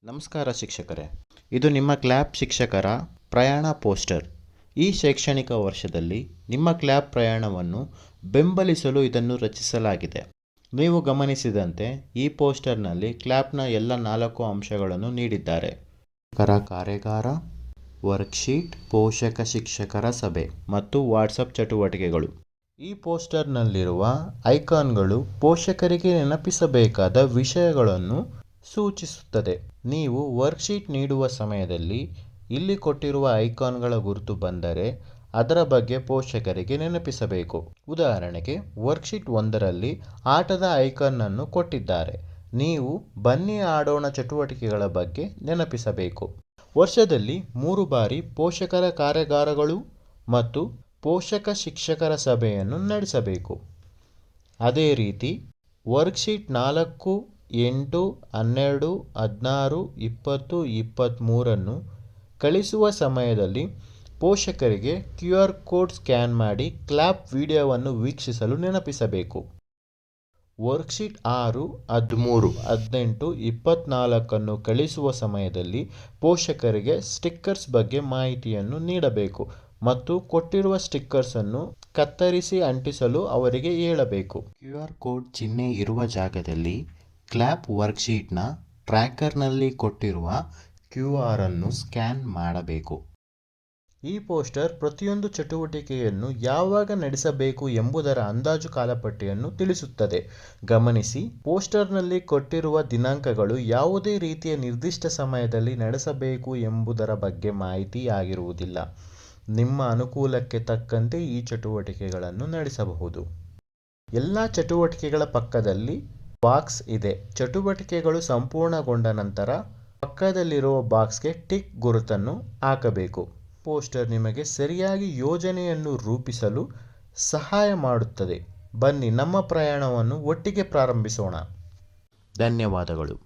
ನಮಸ್ಕಾರ ಶಿಕ್ಷಕರೇ, ಇದು ನಿಮ್ಮ ಕ್ಲ್ಯಾಪ್ ಶಿಕ್ಷಕರ ಪ್ರಯಾಣ ಪೋಸ್ಟರ್. ಈ ಶೈಕ್ಷಣಿಕ ವರ್ಷದಲ್ಲಿ ನಿಮ್ಮ ಕ್ಲ್ಯಾಪ್ ಪ್ರಯಾಣವನ್ನು ಬೆಂಬಲಿಸಲು ಇದನ್ನು ರಚಿಸಲಾಗಿದೆ. ನೀವು ಗಮನಿಸಿದಂತೆ ಈ ಪೋಸ್ಟರ್ನಲ್ಲಿ ಕ್ಲ್ಯಾಪ್ನ ಎಲ್ಲ 4 ಅಂಶಗಳನ್ನು ನೀಡಿದ್ದಾರೆ. ಶಿಕ್ಷಕರ ಕಾರ್ಯಾಗಾರ, ವರ್ಕ್ಶೀಟ್, ಪೋಷಕ ಶಿಕ್ಷಕರ ಸಭೆ ಮತ್ತು ವಾಟ್ಸಪ್ ಚಟುವಟಿಕೆಗಳು. ಈ ಪೋಸ್ಟರ್ನಲ್ಲಿರುವ ಐಕಾನ್ಗಳು ಪೋಷಕರಿಗೆ ನೆನಪಿಸಬೇಕಾದ ವಿಷಯಗಳನ್ನು ಸೂಚಿಸುತ್ತದೆ. ನೀವು ವರ್ಕ್ಶೀಟ್ ನೀಡುವ ಸಮಯದಲ್ಲಿ ಇಲ್ಲಿ ಕೊಟ್ಟಿರುವ ಐಕಾನ್ಗಳ ಗುರುತು ಬಂದರೆ ಅದರ ಬಗ್ಗೆ ಪೋಷಕರಿಗೆ ನೆನಪಿಸಬೇಕು. ಉದಾಹರಣೆಗೆ, ವರ್ಕ್ಶೀಟ್ 1ರಲ್ಲಿ ಆಟದ ಐಕಾನ್ ಅನ್ನು ಕೊಟ್ಟಿದ್ದಾರೆ. ನೀವು ಬನ್ನಿ ಆಡೋಣ ಚಟುವಟಿಕೆಗಳ ಬಗ್ಗೆ ನೆನಪಿಸಬೇಕು. ವರ್ಷದಲ್ಲಿ 3 ಬಾರಿ ಪೋಷಕರ ಕಾರ್ಯಾಗಾರಗಳು ಮತ್ತು ಪೋಷಕ ಶಿಕ್ಷಕರ ಸಭೆಯನ್ನು ನಡೆಸಬೇಕು. ಅದೇ ರೀತಿ ವರ್ಕ್ಶೀಟ್ 4, 8, 12, 16, 20, 23 ಕಳಿಸುವ ಸಮಯದಲ್ಲಿ ಪೋಷಕರಿಗೆ QR ಕೋಡ್ ಸ್ಕ್ಯಾನ್ ಮಾಡಿ ಕ್ಲ್ಯಾಪ್ ವಿಡಿಯೋವನ್ನು ವೀಕ್ಷಿಸಲು ನೆನಪಿಸಬೇಕು. ವರ್ಕ್ಶೀಟ್ 6, 13, 18, 24 ಕಳಿಸುವ ಸಮಯದಲ್ಲಿ ಪೋಷಕರಿಗೆ ಸ್ಟಿಕ್ಕರ್ಸ್ ಬಗ್ಗೆ ಮಾಹಿತಿಯನ್ನು ನೀಡಬೇಕು ಮತ್ತು ಕೊಟ್ಟಿರುವ ಸ್ಟಿಕ್ಕರ್ಸ್ ಅನ್ನು ಕತ್ತರಿಸಿ ಅಂಟಿಸಲು ಅವರಿಗೆ ಹೇಳಬೇಕು. QR ಕೋಡ್ ಚಿಹ್ನೆ ಇರುವ ಜಾಗದಲ್ಲಿ ಕ್ಲ್ಯಾಪ್ ವರ್ಕ್ಶೀಟ್ನ ಟ್ರ್ಯಾಕರ್ನಲ್ಲಿ ಕೊಟ್ಟಿರುವ QR ಅನ್ನು ಸ್ಕ್ಯಾನ್ ಮಾಡಬೇಕು. ಈ ಪೋಸ್ಟರ್ ಪ್ರತಿಯೊಂದು ಚಟುವಟಿಕೆಯನ್ನು ಯಾವಾಗ ನಡೆಸಬೇಕು ಎಂಬುದರ ಅಂದಾಜು ಕಾಲಪಟ್ಟಿಯನ್ನು ತಿಳಿಸುತ್ತದೆ. ಗಮನಿಸಿ, ಪೋಸ್ಟರ್ನಲ್ಲಿ ಕೊಟ್ಟಿರುವ ದಿನಾಂಕಗಳು ಯಾವುದೇ ರೀತಿಯ ನಿರ್ದಿಷ್ಟ ಸಮಯದಲ್ಲಿ ನಡೆಸಬೇಕು ಎಂಬುದರ ಬಗ್ಗೆ ಮಾಹಿತಿ ಆಗಿರುವುದಿಲ್ಲ. ನಿಮ್ಮ ಅನುಕೂಲಕ್ಕೆ ತಕ್ಕಂತೆ ಈ ಚಟುವಟಿಕೆಗಳನ್ನು ನಡೆಸಬಹುದು. ಎಲ್ಲ ಚಟುವಟಿಕೆಗಳ ಪಕ್ಕದಲ್ಲಿ ಬಾಕ್ಸ್ ಇದೆ. ಚಟುವಟಿಕೆಗಳು ಸಂಪೂರ್ಣಗೊಂಡ ನಂತರ ಪಕ್ಕದಲ್ಲಿರುವ ಬಾಕ್ಸ್ಗೆ ಟಿಕ್ ಗುರುತನ್ನು ಹಾಕಬೇಕು. ಪೋಸ್ಟರ್ ನಿಮಗೆ ಸರಿಯಾಗಿ ಯೋಜನೆಯನ್ನು ರೂಪಿಸಲು ಸಹಾಯ ಮಾಡುತ್ತದೆ. ಬನ್ನಿ ನಮ್ಮ ಪ್ರಯಾಣವನ್ನು ಒಟ್ಟಿಗೆ ಪ್ರಾರಂಭಿಸೋಣ. ಧನ್ಯವಾದಗಳು.